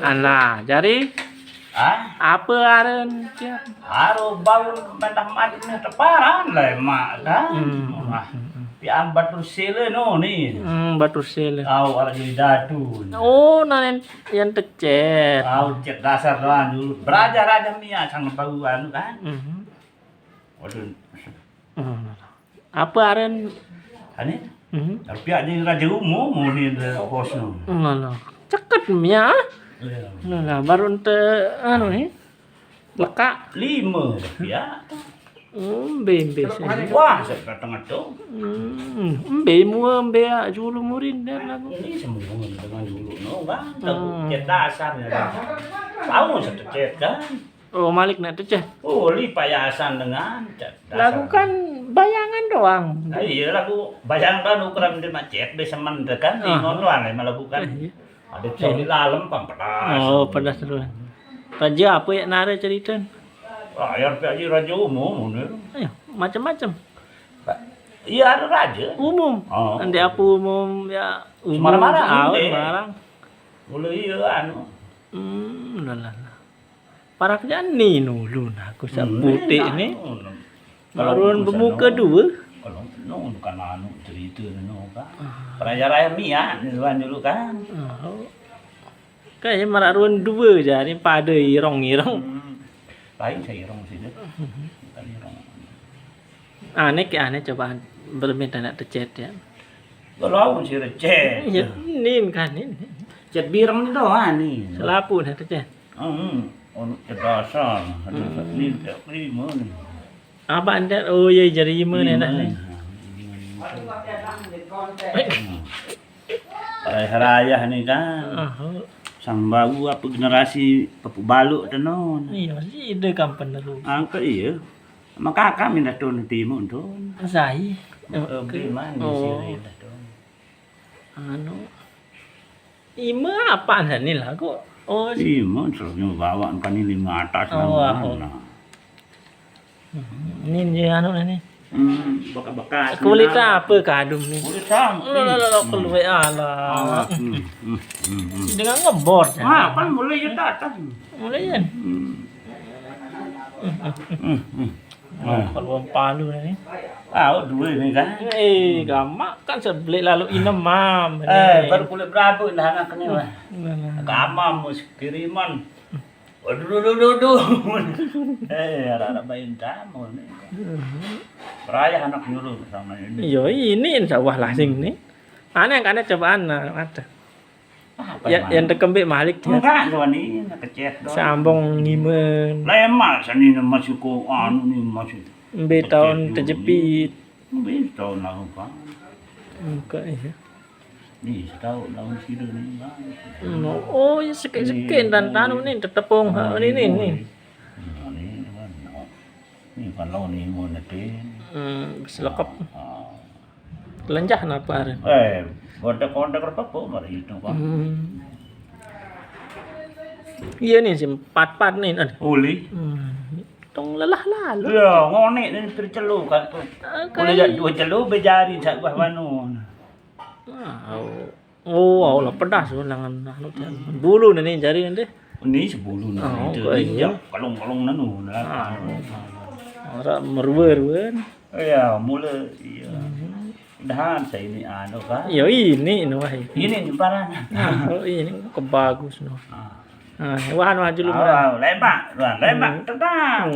Alah, jadi Ah, apa aren dia? aro bau bandah mati ni teparan lah mak kan. Wah, pian batu sele no ni. Batu sel. Au ala jadi dadu. Oh, nah yang tecet. Au cek dasar doang dulu. Beraja raja mia sang bau anu kan. Waduh. Apa aren? Ani? Tapi aja raja umum ni bos no. Alah, ceket mia. Nah, baru ente anu nih. Leka. 5 ya. Bembe sini. Wah, saya tengah tu. Mbe mua mbe julu murin dan aku. Ini semua dengan dulu no kan. Cek dasar ya. Tahu satu cek kan. Oh, Malik nak tecet. Oh, li payasan dengan cek dasar. Lagu kan bayangan doang. Nah, iya lagu bayang kan ukuran dia macet be semen kan di ngonoan lah melakukan. Ada coli lalem pedas. Oh, pedas dulu. Raja apa ya nara cerita? Ayar pe aja raja umum ni. Ayo, macam-macam. Iya ada raja. Umum. Oh. Ande apa umum ya umum. Semarang-marang, Ah, ande. Semarang. Mulai iya anu. Lah. Para kerjaan ni nulun aku putih ni. Marun bermuka dua. Kalau no bukan anu cerita no kan. Raya-raya Mia ni dulu kan. Kayak marun dua je ni pada irong-irong. Lain saya irong sini. Bukan irong. Aneh ke aneh cobaan berminta nak tercet ya. Kalau si receh. Ya, ni kan ni. Cet birang ni doang ni. Selapu nak tercet. Ono dasar. Ni prima ni. Apa anda? Oh ya jarima ni dah ni. Raya ni kan. Sang baru apa generasi papu baluk tu non. Iya, si ide kampan dulu. Angka iya. Maka kami dah tu timun tu. Saya. Bagaimana sih dah tu. Anu. Ima apa ni lah kok. Oh, Timun selalu bawa kan ini 5 atas Oh, nama. ni je anu ni. Bekas-bekas. Kulit apa kadum ni? Kulit sam. Lo keluar alah. Dengan ngebor. Kan mulai je datang. Mulai kan? Kalau palu ni. Dua ni kan. Gamak kan sebelik lalu inem mam. Baru kulit berapa dah nak kena. Kamam mus kiriman. Aduh. Ada bayin tamu ni. Raya anak dulu sama ini. Iya, ini insyaallah lah sing ni. Aneh kan cobaan ada. Yang tekembik Malik dia. Enggak, tuan ni nak kecet doang. Sambung ngimen. Lemak sani masuk ko anu ni masuk. Be tahun terjepit. Be tahun lah kan. Muka ya. Ni setahun tahun situ ni. Oh, ya sikit-sikit dan tanu ni tetepung ni. Ni kalau ni mau nanti. Selekap. Lenjah napa are? Kontak apa mari itu kan. Iya ni si pat-pat ni. Uli. Tong lelah lalu. Ya, ngonek ni tercelu kan. Boleh dua celu bejari sak buah manu. Oh, lah pedas langan anu bulu ni jari nanti. Ni sebulu ni. Ya, kalung-kalung nanu. Ora merwer-wer. Ya, mula iya. Dah saya ini anu kan. Ya ini wah. Ini nyebaran. Oh ini kebagus no. Wahan maju lu. Lemak tetap.